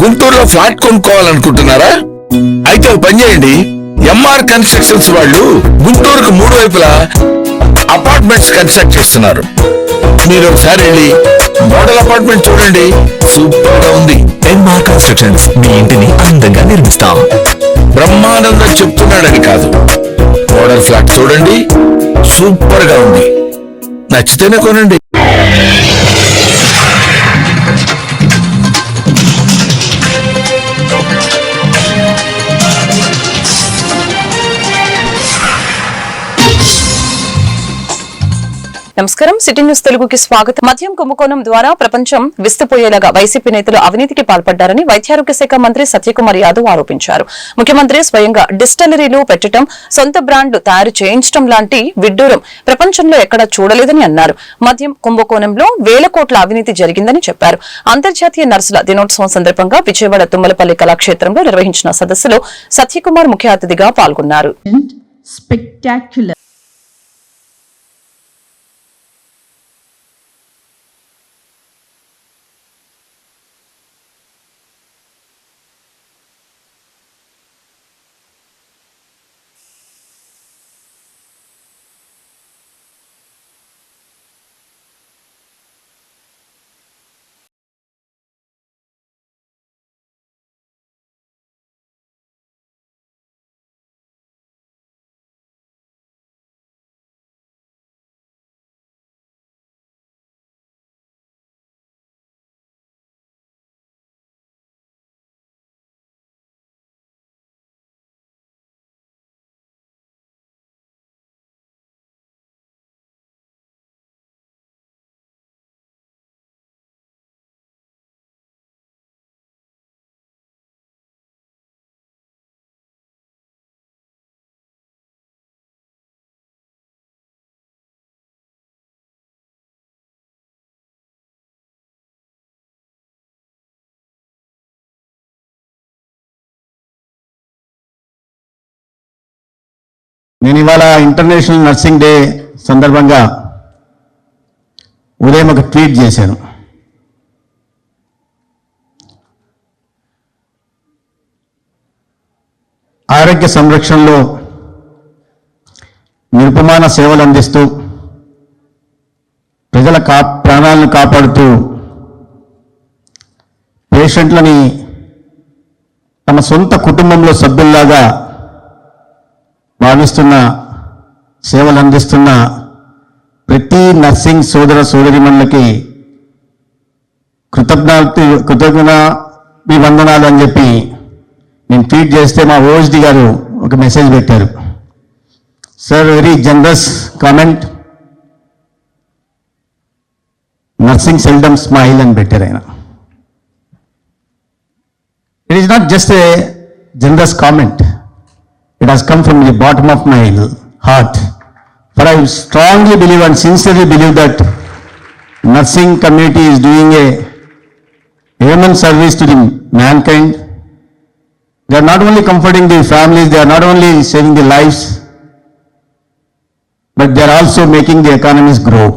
గుంటూరులో ఫ్లాట్ కొనుక్కోవాలనుకుంటున్నారా? అయితే ఒక పని చేయండి, ఎంఆర్ కన్స్ట్రక్షన్స్ వాళ్ళు గుంటూరుకు 3 వైపులా అపార్ట్మెంట్స్ కన్స్ట్రక్ట్ చేస్తున్నారు. మీరు ఒకసారి వెళ్ళి మోడల్ అపార్ట్మెంట్ చూడండి, సూపర్ గా ఉంది. ఎంఆర్ కన్స్ట్రక్షన్స్, మీ ఇంటిని అందంగా నిర్మిస్తాం. బ్రహ్మానందం చెప్తున్నాడని కాదు, మోడల్ ఫ్లాట్ చూడండి, సూపర్ గా ఉంది. నచ్చితేనే కొనండి. నమస్కారం, సిటీ న్యూస్ తెలుగుకి స్వాగతం. మద్యం కుంభకోణం ద్వారా ప్రపంచం విస్తుపోయేలాగా వైసీపీ నేతలు అవినీతికి పాల్పడ్డారని వైద్యారోగ్య శాఖ మంత్రి సత్యకుమార్ యాదవ్ ఆరోపించారు. ముఖ్యమంత్రి స్వయంగా డిస్టిలరీలు పెట్టడం, సొంత బ్రాండ్లు తయారు చేయించడం లాంటి విడ్డూరం ప్రపంచంలో ఎక్కడా చూడలేదని అన్నారు. మద్యం కుంభకోణంలో 1000 కోట్ల అవినీతి జరిగిందని చెప్పారు. అంతర్జాతీయ నర్సుల దినోత్సవం సందర్భంగా విజయవాడ తుమ్మలపల్లి కళాక్షేత్రంలో నిర్వహించిన సదస్సులో సత్యకుమార్ ముఖ్య అతిథిగా పాల్గొన్నారు. నేను ఇవాళ ఇంటర్నేషనల్ నర్సింగ్ డే సందర్భంగా ఉదయం ఒక ట్వీట్ చేశాను. ఆరోగ్య సంరక్షణలో నిరుపమాన సేవలు అందిస్తూ ప్రజల ప్రాణాలను కాపాడుతూ పేషెంట్లని తమ సొంత కుటుంబంలో సభ్యుల్లాగా భావిస్తున్న, సేవలు అందిస్తున్న ప్రతి నర్సింగ్ సోదర సోదరిమణులకి కృతజ్ఞతాభివందనాలు అని చెప్పి నేను ట్వీట్ చేస్తే మా ఓఎస్డి గారు ఒక మెసేజ్ పెట్టారు. Sir, very generous comment, nursing seldom smile అని పెట్టారు ఆయన. It is not just a generous comment. It has come from the bottom of my heart. For I strongly believe and sincerely believe that nursing community is doing a human service to the mankind. They are not only comforting the families, they are not only saving the lives, but they are also making the economies grow.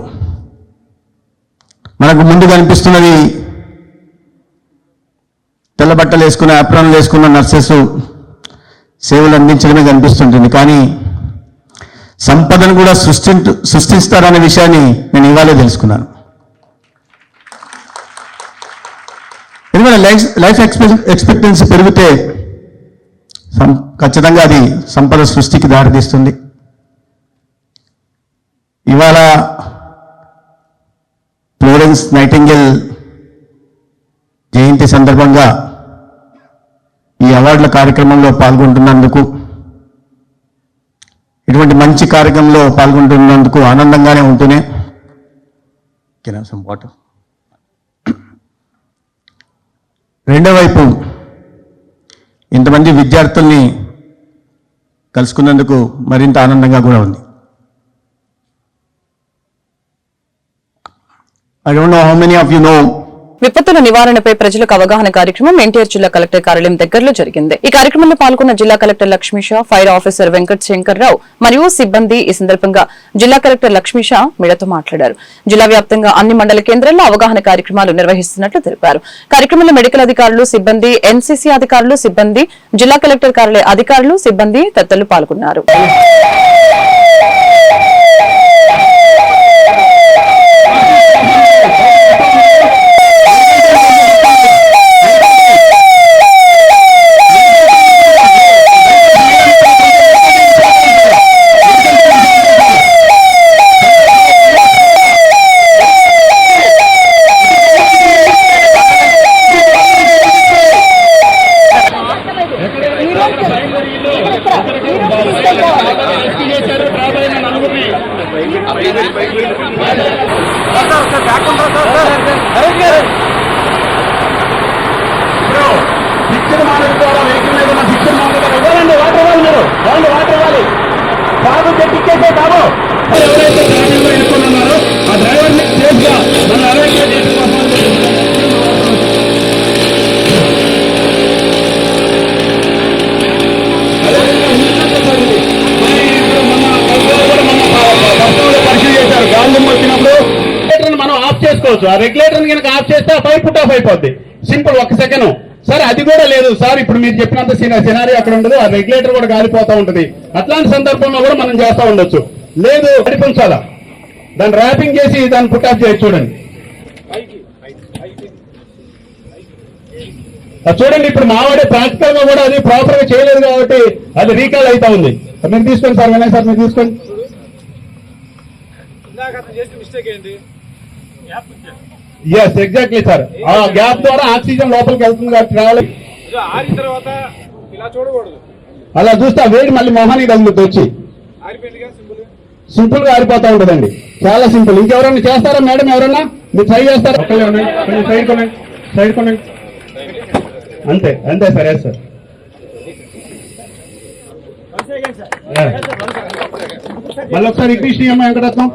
మనకు ముందుగా అనిపిస్తున్నది తెల్ల బట్టలు వేసుకున్న, అప్రాన్లు వేసుకున్న nurses సేవలు అందించడమే కనిపిస్తుంటుంది. కానీ సంపదను కూడా సృష్టిస్తారనే విషయాన్ని నేను ఇవాళే తెలుసుకున్నాను. ఎందుకంటే లైఫ్ ఎక్స్పెక్టెన్సీ పెరిగితే ఖచ్చితంగా అది సంపద సృష్టికి దారితీస్తుంది. ఇవాళ ఫ్లోరెన్స్ నైటింగేల్ జయంతి సందర్భంగా ఈ అవార్డుల కార్యక్రమంలో పాల్గొంటున్నందుకు, ఇటువంటి మంచి కార్యక్రమంలో పాల్గొంటున్నందుకు ఆనందంగానే ఉంటూనే రెండో వైపు ఇంతమంది విద్యార్థుల్ని కలుసుకున్నందుకు మరింత ఆనందంగా కూడా ఉంది. I don't know how many of you know విపత్తుల నివారణపై ప్రజలకు అవగాహన కార్యక్రమం ఎన్టీఆర్ జిల్లా కలెక్టర్ కార్యాలయం దగ్గరలో జరిగింది. ఈ కార్యక్రమంలో పాల్గొన్న జిల్లా collector Lakshmisha, fire officer Venkat Shankarrao మరియు సిబ్బంది. ఈ సందర్భంగా జిల్లా కలెక్టర్ లక్ష్మీష మీడియాతో మాట్లాడారు. జిల్లా వ్యాప్తంగా అన్ని మండల కేంద్రాల్లో అవగాహన కార్యక్రమాలు నిర్వహిస్తున్నట్లు తెలిపారు. కార్యక్రమంలో మెడికల్ అధికారులు, సిబ్బంది, ఎన్సీసీ అధికారులు, సిబ్బంది, జిల్లా కలెక్టర్ కార్యాలయ అధికారులు, సిబ్బంది తదితరులు పాల్గొన్నారు. ఆ రెగ్యులేటర్ కనుక ఆఫ్ చేస్తే ఆ పైప్ పుట్ ఆఫ్ అయిపోద్ది. Simple, 1 second. సార్ అది కూడా లేదు సార్, ఇప్పుడు మీరు చెప్పినంత సినారీ అక్కడ ఉండదు, ఆ రెగ్యులేటర్ కూడా గాలిపోతా ఉంటది. అట్లాంటి సందర్భంలో కూడా మనం చేస్తా ఉండొచ్చు. లేదు నడిపించాలా, దాన్ని ర్యాపింగ్ చేసి దాన్ని పుట్ ఆఫ్ చేసి చూడండి. చూడండి, ఇప్పుడు మావాడే ప్రాక్టికల్ గా కూడా అది ప్రాపర్ గా చేయలేదు కాబట్టి అది రీకాల్ అవుతా ఉంది. మీరు తీసుకోండి సార్, వినయ్ సార్ మీరు తీసుకోండి. ఎస్ ఎగ్జాక్ట్లీ సార్, ఆ గ్యాప్ ద్వారా ఆక్సిజన్ లోపలికి వెళ్తుంది కాబట్టి రావాలి. అలా చూస్తే వేడి మళ్ళీ మొహానికి తగులుతుంది వచ్చి సింపుల్ గా ఆరిపోతా ఉంటుందండి. చాలా సింపుల్. ఇంకెవరన్నా చేస్తారా మేడం? ఎవరన్నా మీరు ట్రై చేస్తారా? కొంచెం సైడ్ కొనండి, సైడ్ కొనండి. అంతే అంతే సార్. Yes sir. మళ్ళీ ఒకసారి కృష్ణ అమ్మ వెంకటరత్నం,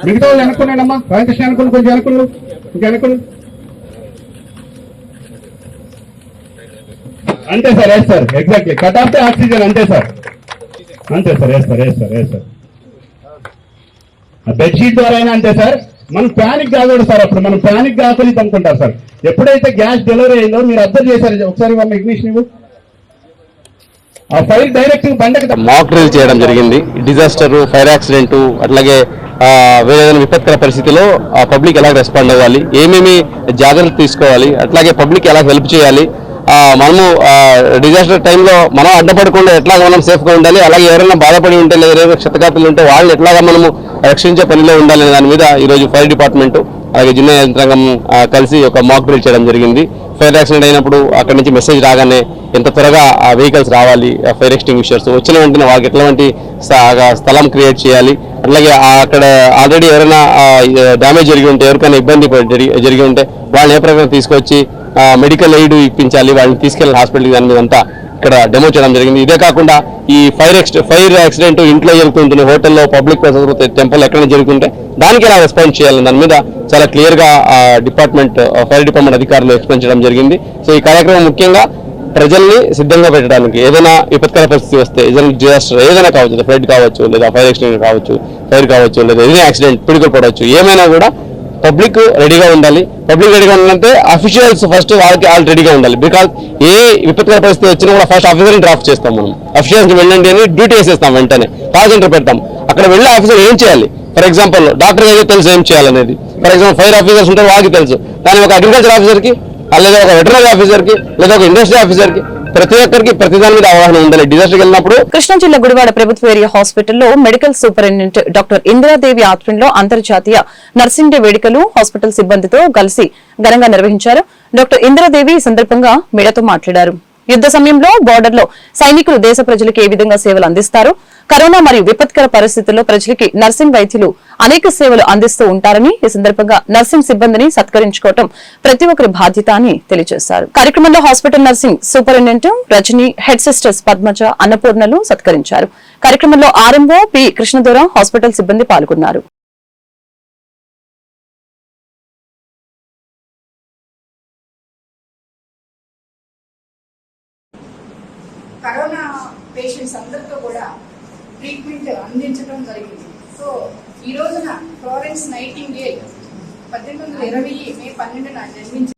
మిగతా వాళ్ళు వెనుక్కున్నాడు అమ్మా. రామకృష్ణ అనుకుని కొంచెం వెనుకున్నాడు, ఇంకా వెనుకున్నాడు. అంతే sir. Yes sir, exactly. Cut off the oxygen. అంతే సార్, అంతే sir. Yes sir, yes sir, yes sir. Bedsheet ద్వారా అయినా అంతే సార్. మనం ప్యానిక్ కాకూడదు సార్. అప్పుడు మనం ప్యానిక్ కాకూడదు అనుకుంటారు సార్. ఎప్పుడైతే గ్యాస్ డెలివరీ అయిందో మీరు అబ్జర్వ్ చేశారు ఒకసారి వాళ్ళ ఇగ్నిషన్ ఆ ఫైర్ డైరెక్ట్ బండకి మాక్ డ్రిల్ చేయడం జరిగింది. డిజాస్టర్, ఫైర్ యాక్సిడెంట్, అట్లాగే వేరే విపత్కర పరిస్థితిలో పబ్లిక్ ఎలా రెస్పాండ్ అవ్వాలి, ఏమేమి జాగ్రత్తలు తీసుకోవాలి, అట్లాగే పబ్లిక్ ఎలా హెల్ప్ చేయాలి, మనము డిజాస్టర్ టైంలో మనం అడ్డపడకుండా ఎట్లాగా మనం సేఫ్గా ఉండాలి, అలాగే ఎవరైనా బాధపడి ఉంటే లేదా ఏదైనా క్షతగాతులు ఉంటే వాళ్ళని ఎట్లాగా మనము రక్షించే పనిలో ఉండాలనే దాని మీద ఈరోజు ఫైర్ డిపార్ట్మెంట్ అలాగే జిల్లా యంత్రాంగం కలిసి ఒక మాక్ డ్రిల్ చేయడం జరిగింది. ఫైర్ యాక్సిడెంట్ అయినప్పుడు అక్కడి నుంచి మెసేజ్ రాగానే ఎంత త్వరగా ఆ వెహికల్స్ రావాలి, ఫైర్ ఎక్స్టింగ్విషర్స్ వచ్చిన వెంటనే వాళ్ళకి ఎట్లాంటి స్థలం క్రియేట్ చేయాలి, అట్లాగే అక్కడ ఆల్రెడీ ఎవరైనా డ్యామేజ్ జరిగి ఉంటే, ఎవరికైనా ఇబ్బంది జరిగి ఉంటే వాళ్ళని ఏ ప్రకారం తీసుకొచ్చి మెడికల్ ఎయిడ్ ఇప్పించాలి, వాళ్ళని తీసుకెళ్ళి హాస్పిటల్కి, దాని మీద అంతా ఇక్కడ డెమో చేయడం జరిగింది. ఇదే కాకుండా ఈ ఫైర్ యాక్సిడెంట్ ఇంట్లో జరుగుతుంటుంది, హోటల్లో, పబ్లిక్ ప్లేసెస్, టెంపుల్ ఎక్కడైనా జరుగుతుంటే దానికి ఎలా రెస్పాన్స్ చేయాలని దాని మీద చాలా క్లియర్ గా ఫైర్ డిపార్ట్మెంట్ అధికారులు ఎక్స్ప్లెయిన్ చేయడం జరిగింది. సో ఈ కార్యక్రమం ముఖ్యంగా ప్రజల్ని సిద్ధంగా పెట్టడానికి, ఏదైనా విపత్కర పరిస్థితి వస్తే, ఏదైనా డిజాస్టర్ ఏదైనా కావచ్చు, ఫ్లడ్ కావచ్చు, లేదా ఫైర్ యాక్సిడెంట్ కావచ్చు, ఫైర్ కావచ్చు, లేదా ఏదైనా యాక్సిడెంట్ పిడుగులు పడవచ్చు, ఏమైనా కూడా పబ్లిక్ రెడీగా ఉండాలి. పబ్లిక్ రెడీగా ఉండాలంటే అఫీషియల్స్ ఫస్ట్ వాళ్ళకి వాళ్ళు రెడీగా ఉండాలి. బికాజ్ ఏ విపత్కర పరిస్థితి వచ్చినా కూడా ఫస్ట్ ఆఫీసర్ని డ్రాఫ్ట్ చేస్తాం. మనం అఫీషియల్స్కి వెళ్ళండి అని డ్యూటీ వేసేస్తాం, వెంటనే కాల్ సెంటర్ పెడతాం. అక్కడ వెళ్ళే ఆఫీసర్ ఏం చేయాలి, ఫర్ ఎగ్జాంపుల్ డాక్టర్ అయితే తెలుసు ఏం చేయాలనేది. ఫర్ ఎగ్జాంపుల్ ఫైర్ ఆఫీసర్స్ ఉంటారు, వాళ్ళకి తెలుసు. కానీ ఒక అగ్రికల్చర్ ఆఫీసర్కి, లేదా ఒక వెటరనరీ ఆఫీసర్కి, లేదా ఒక ఇండస్ట్రీ ఆఫీసర్కి, ప్రతి ఒక్కరికి ప్రతి దాని మీద అవగాహన ఉండాలి. డిజాస్టర్ వెళ్ళినప్పుడు కృష్ణా జిల్లా గుడివాడ ప్రభుత్వ ఏరియా హాస్పిటల్లో మెడికల్ సూపరింటెండెంట్ డాక్టర్ ఇందిరాదేవి ఆధ్వర్యంలో అంతర్జాతీయ నర్సింగ్ డే వేడుకలు హాస్పిటల్ సిబ్బందితో కలిసి ఘనంగా నిర్వహించారు. డాక్టర్ ఇందిరాదేవి ఈ సందర్భంగా మీడియాతో మాట్లాడారు. యుద్ధ సమయంలో బోర్డర్లో సైనికులు దేశ ప్రజలకు ఏ విధంగా సేవలు అందిస్తారు, కరోనా మరియు విపత్కర పరిస్థితుల్లో ప్రజలకి నర్సింగ్ వైద్యులు అనేక సేవలు అందిస్తూ ఉంటారని, ఈ సందర్భంగా నర్సింగ్ సిబ్బందిని సత్కరించుకోవడం ప్రతి ఒక్కరి బాధ్యత అని తెలియజేశారు. కార్యక్రమంలో hospital nursing superintendent Rajani, head sisters Padmaja, అన్నపూర్ణలు సత్కరించారు. కార్యక్రమంలో ఆర్ఎంఓ పి కృష్ణదొర, హాస్పిటల్ సిబ్బంది పాల్గొన్నారు. కరోనా పేషెంట్స్ అందరితో కూడా ట్రీట్మెంట్ అందించడం జరిగింది. సో ఈ రోజున ఫ్లోరెన్స్ నైటింగేల్ 1820 మే 12న జన్మించారు.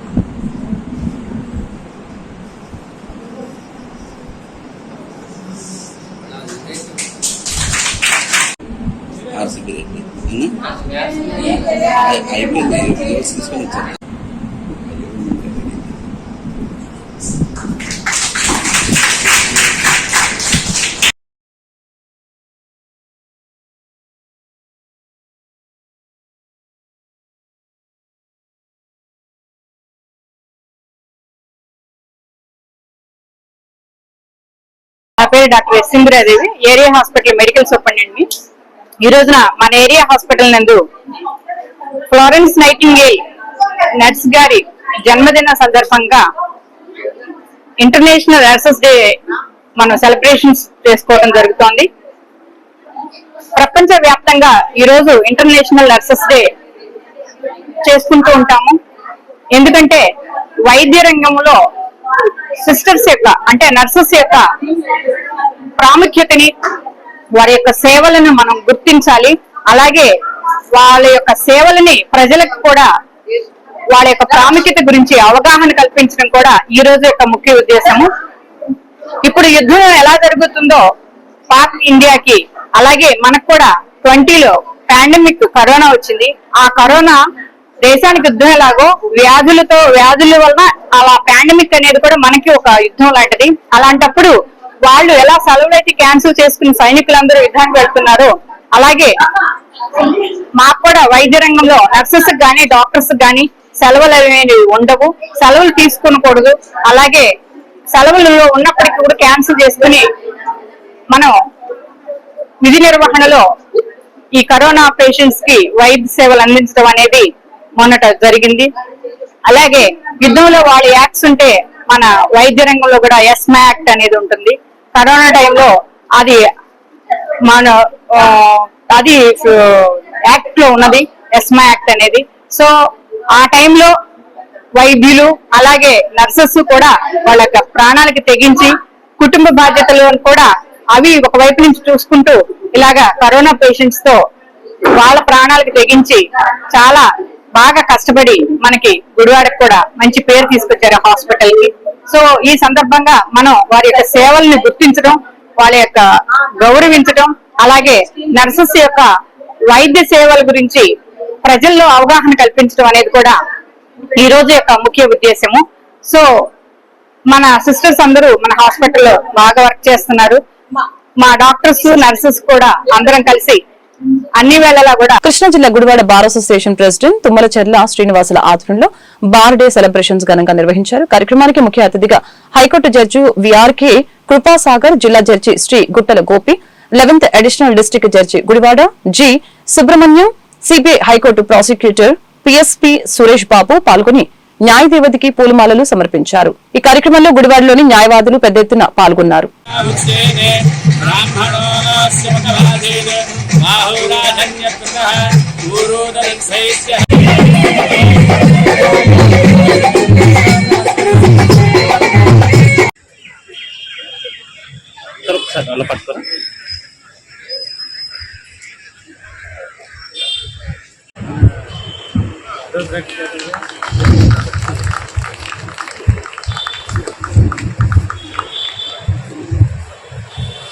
నా పేరు doctor S Indiradevi, area hospital medical superintendent. ఈ రోజున మన ఏరియా హాస్పిటల్ నందు ఫ్లోరెన్స్ నైటింగేల్ నర్స్ గారి జన్మదిన సందర్భంగా ఇంటర్నేషనల్ నర్సెస్ డే మనం సెలబ్రేషన్స్ చేసుకోవడం జరుగుతోంది. ప్రపంచ వ్యాప్తంగా ఈ రోజు ఇంటర్నేషనల్ నర్సెస్ డే చేసుకుంటూ ఉంటాము. ఎందుకంటే వైద్య రంగంలో సిస్టర్స్ యొక్క అంటే నర్సెస్ యొక్క ప్రాముఖ్యతని, వారి యొక్క సేవలను మనం గుర్తించాలి. అలాగే వాళ్ళ యొక్క సేవలని ప్రజలకు కూడా వాళ్ళ యొక్క ప్రాముఖ్యత గురించి అవగాహన కల్పించడం కూడా ఈ రోజు యొక్క ముఖ్య ఉద్దేశము. ఇప్పుడు యుద్ధం ఎలా జరుగుతుందో పాక్ ఇండియాకి, అలాగే మనకు కూడా 20లో పాండమిక్ కరోనా వచ్చింది. ఆ కరోనా దేశానికి యుద్ధం ఎలాగో వ్యాధుల వలన అలా పాండమిక్ అనేది కూడా మనకి ఒక యుద్ధం లాంటిది. అలాంటప్పుడు వాళ్ళు ఎలా సెలవులైతే క్యాన్సిల్ చేసుకుని సైనికులందరూ యుద్ధానికి వెళ్తున్నారో, అలాగే మాకు కూడా వైద్య రంగంలో నర్సెస్ గానీ డాక్టర్స్ గానీ సెలవులు అనేవి ఉండవు, సెలవులు తీసుకునకూడదు. అలాగే సెలవులలో ఉన్నప్పటికీ కూడా క్యాన్సిల్ చేసుకుని మనం విధి నిర్వహణలో ఈ కరోనా పేషెంట్స్ కి వైద్య సేవలు అందించడం అనేది మొన్నట జరిగింది. అలాగే యుద్ధంలో వాళ్ళు యాక్ట్స్ ఉంటే మన వైద్య రంగంలో కూడా ఎస్మా యాక్ట్ అనేది ఉంటుంది. కరోనా టైంలో అది మన యాక్ట్ లో ఉన్నది ఎస్మా యాక్ట్ అనేది. సో ఆ టైంలో వైద్యులు అలాగే నర్సెస్ కూడా వాళ్ళ యొక్క ప్రాణాలకి తెగించి కుటుంబ బాధ్యతలను కూడా అవి ఒకవైపు నుంచి చూసుకుంటూ ఇలాగా కరోనా పేషెంట్స్ తో వాళ్ళ ప్రాణాలకు తెగించి చాలా బాగా కష్టపడి మనకి గుడివాడకు కూడా మంచి పేరు తీసుకొచ్చారు హాస్పిటల్ కి. సో ఈ సందర్భంగా మనం వారి యొక్క సేవల్ని గుర్తించడం, వాళ్ళ యొక్క గౌరవించడం, అలాగే నర్సెస్ యొక్క వైద్య సేవల గురించి ప్రజల్లో అవగాహన కల్పించడం అనేది కూడా ఈ రోజు యొక్క ముఖ్య ఉద్దేశము. సో మన సిస్టర్స్ అందరూ మన హాస్పిటల్లో బాగా వర్క్ చేస్తున్నారు. మా డాక్టర్స్ నర్సెస్ కూడా అందరం కలిసి అన్ని వేళలా కూడా. కృష్ణా జిల్లా Gudivada bar association president Tummalacherla శ్రీనివాసుల ఆధ్వర్యంలో బార్ డే సెలబ్రేషన్స్ ఘనంగా నిర్వహించారు. కార్యక్రమానికి ముఖ్య అతిథిగా హైకోర్టు జడ్జి విఆర్కే కృపాసాగర్, జిల్లా judge Shri Guttala Gopi, 11th additional district judge Gudivada G Subrahmanyam, CBI high court prosecutor PSP Suresh Babu పాల్గొని న్యాయదేవతకి పూలమాలలు సమర్పించారు. ఈ కార్యక్రమంలో గుడివాడలోని న్యాయవాదులు పెద్ద ఎత్తున పాల్గొన్నారు.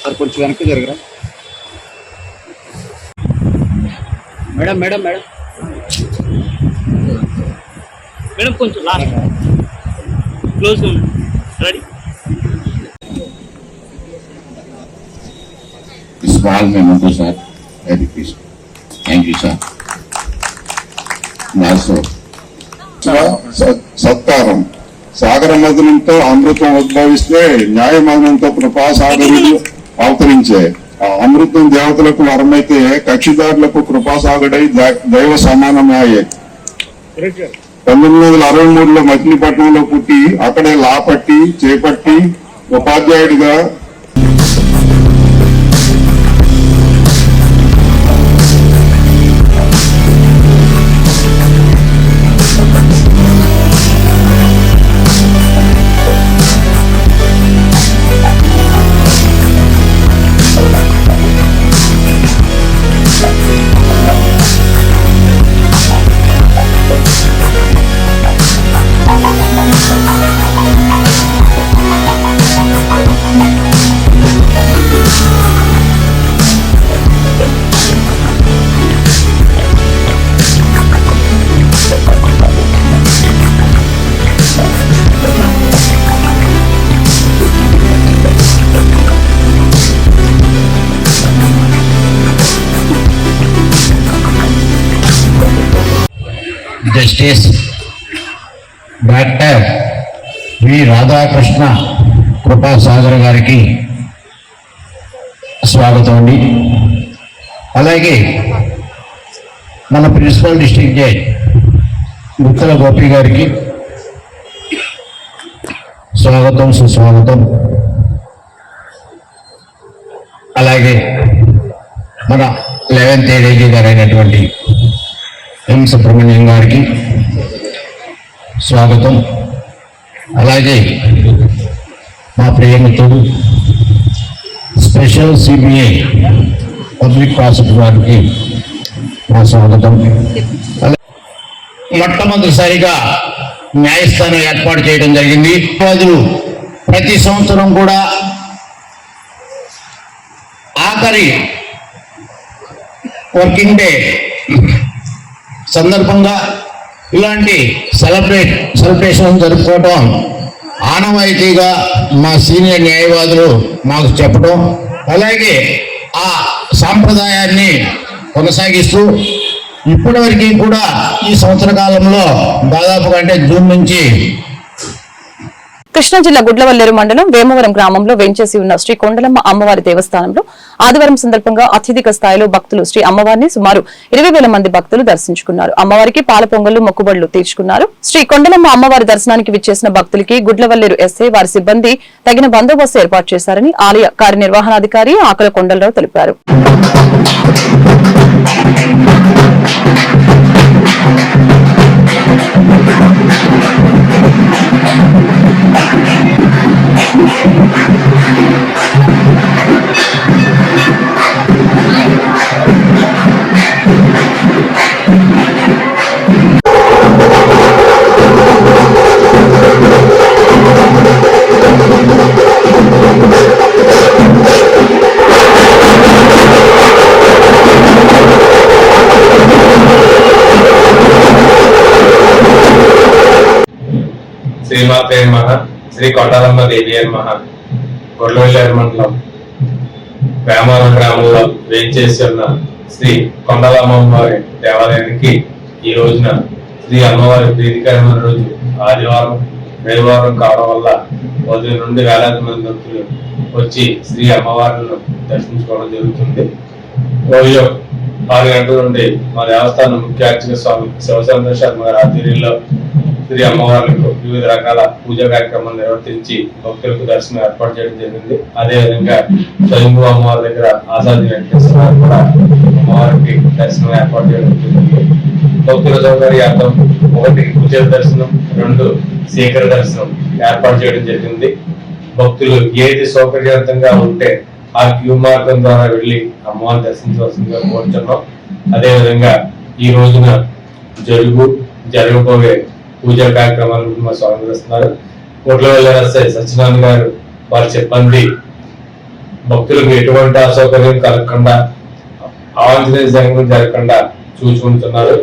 సార్ కొంచెం వెనక్కి జరగరా మేడం. మేడం మేడం మేడం కొంచెం last close ready. Small memo sir, very please. Thank you sir. సత్కారం. సాగర మధురంతో అమృతం ఉద్భవిస్తే న్యాయమౌనంతో కృపాసాగరులు అవతరించే. ఆ అమృతం దేవతలకు వరమైతే కక్షిదారులకు కృపాసాగడై దైవ సమానమాయే. 1963లో మచిలీపట్నంలో పుట్టి అక్కడే లా పట్టి చేపట్టి ఉపాధ్యాయుడిగా justice doctor V Radhakrishna Kripasagar గారికి స్వాగతం అండి. అలాగే మన principal district judge Guttala Gopi గారికి స్వాగతం, సుస్వాగతం. అలాగే మన 11th ఏడీజీ గారు అయినటువంటి ఎం సుబ్రహ్మణ్యం గారికి స్వాగతం. అలాగే మా ప్రియమిత్రుడు స్పెషల్ సిబిఐ పబ్లిక్ ప్రాసిక్యూటర్ గారికి మా స్వాగతం. మొట్టమొదటిసారిగా న్యాయస్థానం ఏర్పాటు చేయడం జరిగింది. ప్రజలు ప్రతి సంవత్సరం కూడా ఆఖరి వర్కింగ్ డే సందర్భంగా ఇలాంటి సెలబ్రేషన్ జరుపుకోవటం ఆనవాయితీగా మా సీనియర్ న్యాయవాదులు మాకు చెప్పడం, అలాగే ఆ సాంప్రదాయాన్ని కొనసాగిస్తూ ఇప్పటివరకు కూడా ఈ సంవత్సర కాలంలో దాదాపుగా అంటే జూన్ నుంచి కృష్ణా జిల్లా గుడ్లవల్లేరు మండలం వేమవరం గ్రామంలో వేంచేసి ఉన్న శ్రీ కొండలమ్మ అమ్మవారి దేవస్థానంలో ఆదివారం సందర్భంగా అత్యధిక స్థాయిలో భక్తులు శ్రీ అమ్మవారిని సుమారు 20,000 మంది భక్తులు దర్శించుకున్నారు. అమ్మవారికి పాల పొంగళ్లు, మొక్కుబడులు తీర్చుకున్నారు. శ్రీ కొండలమ్మ అమ్మవారి దర్శనానికి విచ్చేసిన భక్తులకి గుడ్లవల్లేరు ఎస్ఐ, వారి సిబ్బంది తగిన బందోబస్తు ఏర్పాటు చేశారని ఆలయ కార్యనిర్వహణాధికారి ఆకుల కొండలరావు తెలిపారు. శ్రీమాతే నమః. శ్రీ కొండలమ్మ దేవి నమః. గుడ్లవల్లేరు మండలం వేమవరం గ్రామంలో వేంచేసి ఉన్న శ్రీ కొండలమ్మ వారి దేవాలయానికి ఈ రోజున శ్రీ అమ్మవారి ప్రీతికరమైన రోజు ఆదివారం, రవివారం కావడం వల్ల ఉదయం నుండి వేలాది మంది భక్తులు వచ్చి శ్రీ అమ్మవారిని దర్శించుకోవడం జరుగుతుంది. ఉదయం 6 గంటల నుండి మా దేవస్థానం ముఖ్య అర్చక స్వామి శివచంద్ర శర్మ గారి ఆధ్వర్యంలో శ్రీ అమ్మవార్లకు వివిధ రకాల పూజా కార్యక్రమాలు నిర్వర్తించి భక్తులకు దర్శనం ఏర్పాటు చేయడం జరిగింది. అదేవిధంగా స్వయంభూ అమ్మవారి దగ్గర ఆజాదీ వెంకటేశ్వర గారు కూడా అమ్మవారికి దర్శనం ఏర్పాటు చేయడం జరిగింది. భక్తుల సౌకర్యార్థం 1 ఉచిత దర్శనం, 2 శీఘ్ర దర్శనం ఏర్పాటు చేయడం జరిగింది. భక్తులు ఏది సౌకర్యవంతంగా ఉంటే ఆ క్యూ మార్గం ద్వారా వెళ్లి అమ్మవారిని దర్శించవలసిందిగా కోరుతున్నాం. అదేవిధంగా ఈ రోజున జరగబోయే పూజా కార్యక్రమాలు మా స్వామి చేస్తున్నారు. గుడ్లవల్లేరు ఎస్ఐ సత్యనారాయణ గారు, వారి సిబ్బంది భక్తులకు ఎటువంటి అసౌకర్యం కలగకుండా, అవాంఛనీయ సంఘటనలు జరగకుండా చూసుకుంటున్నారు.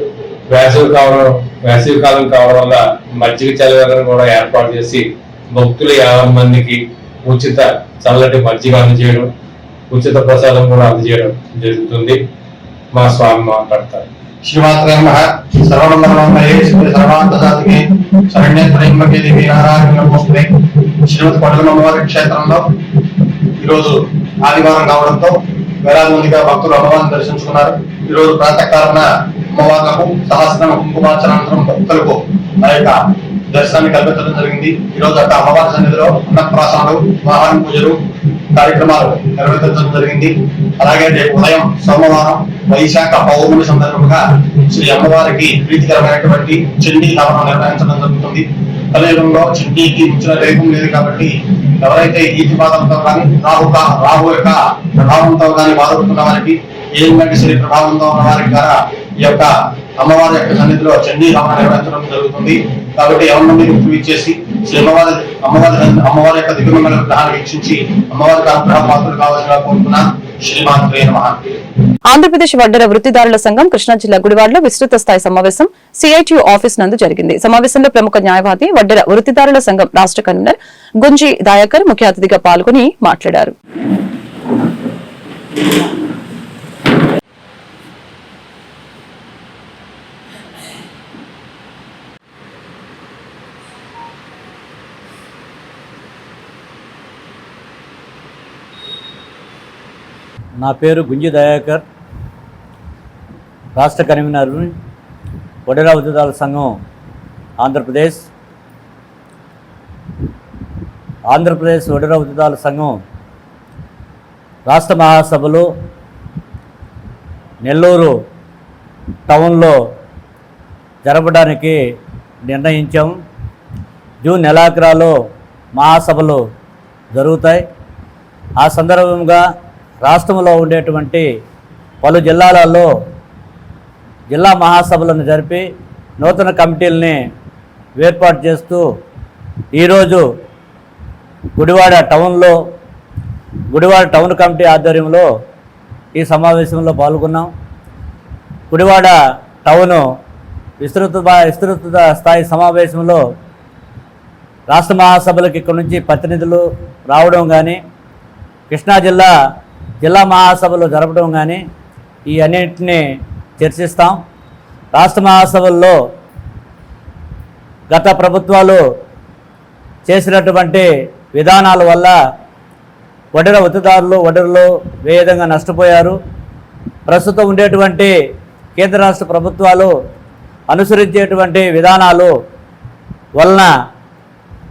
వేసవి కాలం కావడం వల్ల మజ్జిగ చలివేదన కూడా ఏర్పాటు చేసి భక్తులు 50 మందికి ఉచిత చల్లటి మజ్జిగ అందజేయడం, ఉచిత ప్రసాదం కూడా అందజేయడం జరుగుతుంది. మా స్వామి మాట్లాడతారు. శ్రీమాత్రే నమః. సర్వమంగళమంగళే శివే సర్వార్థసాధికే శరణ్యత్రయంబకే దేవి నారాయణ నమోస్తుతే. శ్రీమతి కొండలమ్మ అమ్మవారి క్షేత్రంలో ఈరోజు ఆదివారం కావడంతో వేలాది మందిగా భక్తులు అమ్మవారిని దర్శించుకున్నారు. ఈరోజు ప్రాతకాలన అమ్మవార్లకు సహస్రం కుంకుమార్చనానంతరం భక్తులకు ఆ యొక్క దర్శనాన్ని కల్పించడం జరిగింది. ఈరోజు అక్కడ అమ్మవారి సన్నిధిలో అన్నప్రాసనలు, వాహన పూజలు కార్యక్రమాలు నిర్వహించడం జరిగింది. అలాగే రేపు ఉదయం సోమవారం వైశాఖ పౌర్ణమి సందర్భంగా శ్రీ అమ్మవారికి ప్రీతికరమైనటువంటి చండీ హవనం నిర్వహించడం జరుగుతుంది. కలియుగంలో చండీకి ఇచ్చిన రేపం లేదు కాబట్టి ఎవరైతే ఈతిపాదంతో కానీ రాహు యొక్క ప్రభావంతో కానీ బాధపడుతున్న వారికి, ఏలినాటి శ్రీ ప్రభావంతో ఉన్న వారికి ద్వారా ఈ యొక్క అమ్మవారి యొక్క సన్నిధిలో చండీ హవనం నిర్వహించడం జరుగుతుంది. కాబట్టి ఎవరి గుర్తు ఇచ్చేసి శ్రీ అమ్మవారి యొక్క దివ్యమంగళ విగ్రహాన్ని వీక్షించి అమ్మవారికి అనుగ్రహ పాత్రలు కావాల్సిన కోరుకున్నా. శ్రీమాత్రే నమః. ఆంధ్రప్రదేశ్ వడ్డెర వృత్తిదారుల సంఘం కృష్ణా జిల్లా గుడివాడలో విస్తృత స్థాయి సమావేశం సిఐటియు ఆఫీస్ నందు జరిగింది. సమావేశంలో ప్రముఖ న్యాయవాది, వడ్డెర వృత్తిదారుల సంఘం రాష్ట్ర కన్వీనర్ గుంజి దయాకర్ ముఖ్య అతిథిగా పాల్గొని మాట్లాడారు. నా పేరు గుంజి దయాకర్, రాష్ట్ర కన్వీనర్, వడ్డెర ఉద్యోగాల సంఘం ఆంధ్రప్రదేశ్. ఆంధ్రప్రదేశ్ వడ్డెర ఉద్యోగాల సంఘం రాష్ట్ర మహాసభలు నెల్లూరు టౌన్లో జరపడానికి నిర్ణయించాం. జూన్ నెలాఖరులో మహాసభలు జరుగుతాయి. ఆ సందర్భంగా రాష్ట్రంలో ఉండేటువంటి పలు జిల్లాలలో జిల్లా మహాసభలను జరిపి నూతన కమిటీలని ఏర్పాటు చేస్తూ ఈరోజు గుడివాడ టౌన్ కమిటీ ఆధ్వర్యంలో ఈ సమావేశంలో పాల్గొన్నాం. గుడివాడ టౌన్ విస్తృత స్థాయి సమావేశంలో రాష్ట్ర మహాసభలకు ఇక్కడ నుంచి ప్రతినిధులు రావడం కానీ, కృష్ణా జిల్లా మహాసభలు జరపడం కానీ ఈ అన్నింటినీ చర్చిస్తాం. రాష్ట్ర మహాసభల్లో గత ప్రభుత్వాలు చేసినటువంటి విధానాల వల్ల వడ్డెర వడ్డెరలు ఏ విధంగా నష్టపోయారు, ప్రస్తుతం ఉండేటువంటి కేంద్ర రాష్ట్ర ప్రభుత్వాలు అనుసరించేటువంటి విధానాలు వలన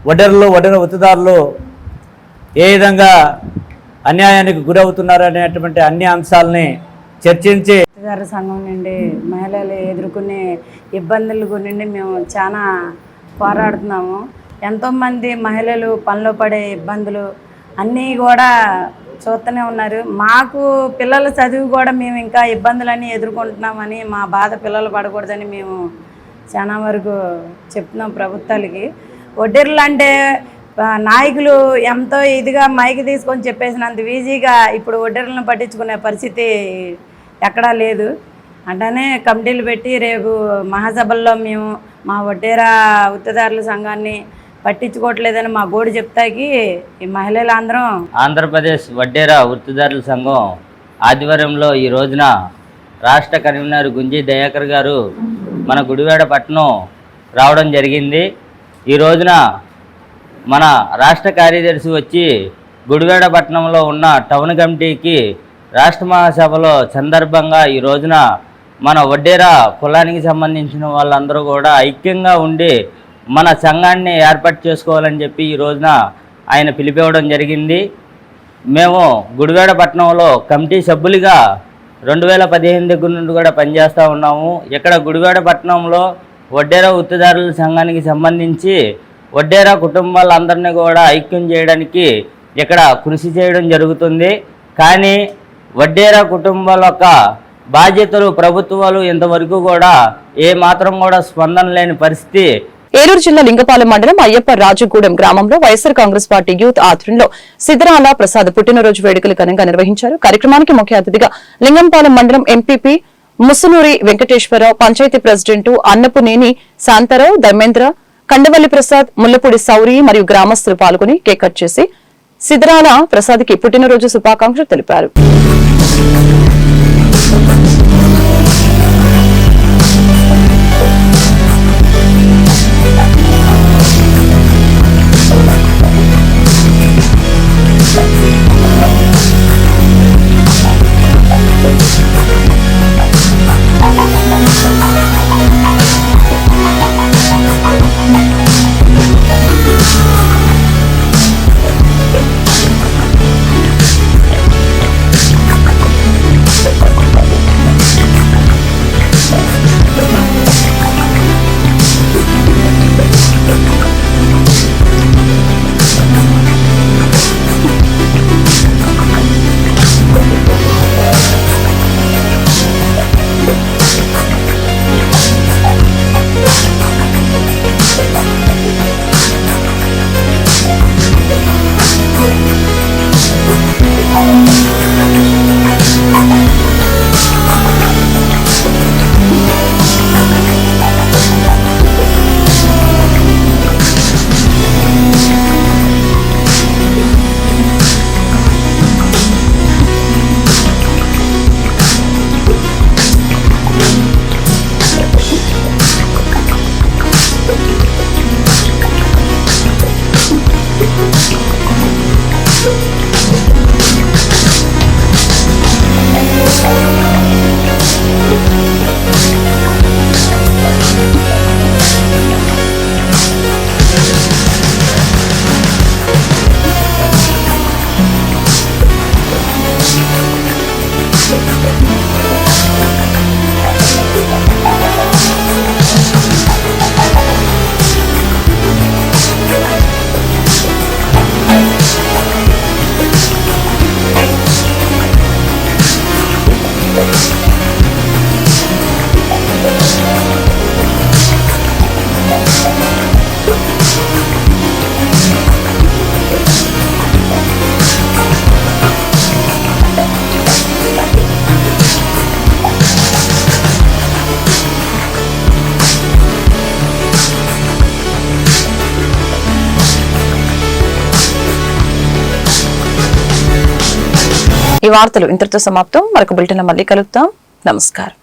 వడ్డెర వృత్తిదారులు ఏ విధంగా అన్యాయానికి గురవుతున్నారు అనేటువంటి అన్ని అంశాలని చర్చించి వృత్తిదారుల సంఘం నుండి మహిళలు ఎదుర్కొనే ఇబ్బందుల గురించి మేము చాలా పోరాడుతున్నాము. ఎంతోమంది మహిళలు పనిలో పడే ఇబ్బందులు అన్నీ కూడా చూస్తూనే ఉన్నారు. మాకు పిల్లల చదువు కూడా మేము ఇంకా ఇబ్బందులన్నీ ఎదుర్కొంటున్నామని, మా బాధ పిల్లలు పడకూడదని మేము చాలా వరకు చెప్తున్నాం ప్రభుత్వాలకి. వడ్డెర్లు అంటే నాయకులు ఎంతో ఇదిగా మైకి తీసుకొని చెప్పేసినంత ఈజీగా ఇప్పుడు వడ్డెర్లను పట్టించుకునే పరిస్థితి ఎక్కడా లేదు. అంటేనే కమిటీలు పెట్టి రేపు మహాసభల్లో మేము మా వడ్డెర వృత్తిదారుల సంఘాన్ని పట్టించుకోవట్లేదని మా గోడు చెప్తాకి ఈ మహిళలందరం ఆంధ్రప్రదేశ్ వడ్డెర వృత్తిదారుల సంఘం ఆధ్వర్యంలో ఈ రోజున రాష్ట్ర కన్వీనర్ గుంజి దయాకర్ గారు మన గుడివాడ పట్టణం రావడం జరిగింది. ఈ రోజున మన రాష్ట్ర కార్యదర్శి వచ్చి గుడివాడ పట్టణంలో ఉన్న టౌన్ కమిటీకి రాష్ట్ర మహాసభలో సందర్భంగా ఈ రోజున మన వడ్డెర కులానికి సంబంధించిన వాళ్ళందరూ కూడా ఐక్యంగా ఉండి మన సంఘాన్ని ఏర్పాటు చేసుకోవాలని చెప్పి ఈ రోజున ఆయన పిలిపివ్వడం జరిగింది. మేము గుడివాడ పట్టణంలో కమిటీ సభ్యులుగా 2015 దగ్గర నుండి కూడా పనిచేస్తూ ఉన్నాము. ఇక్కడ గుడివాడ పట్టణంలో వడ్డెర వృత్తిదారుల సంఘానికి సంబంధించి వడ్డెర కుటుంబాలందరినీ కూడా ఐక్యం చేయడానికి ఇక్కడ కృషి చేయడం జరుగుతుంది. కానీ వడ్డెర కుటుంబాల యొక్క బాధ్యతలు ప్రభుత్వాలు ఇంతవరకు కూడా ఏ మాత్రం కూడా స్పందన లేని పరిస్థితి. ఏలూరు జిల్లా లింగపాలెం మండలం అయ్యప్ప రాజుగూడెం గ్రామంలో వైఎస్సార్ కాంగ్రెస్ పార్టీ యూత్ ఆధ్వర్యంలో సిద్ధరాల ప్రసాద్ పుట్టినరోజు వేడుకలు ఘనంగా నిర్వహించారు. కార్యక్రమానికి ముఖ్య అతిథిగా లింగంపాలెం మండలం ఎంపీపీ ముసునూరి వెంకటేశ్వరరావు, పంచాయతీ ప్రెసిడెంట్ అన్నపునేని శాంతారావు, ధర్మేంద్ర, కండవల్లి ప్రసాద్, ముల్లపూడి సౌరి మరియు గ్రామస్తులు పాల్గొని కేక్ కట్ చేసి సిద్ధరాల ప్రసాద్ కి పుట్టినరోజు శుభాకాంక్షలు తెలిపారు. ఈ వార్తలు ఇంతటితో సమాప్తం. మరొక బులెటిన్ మళ్ళీ కలుద్దాం. నమస్కారం.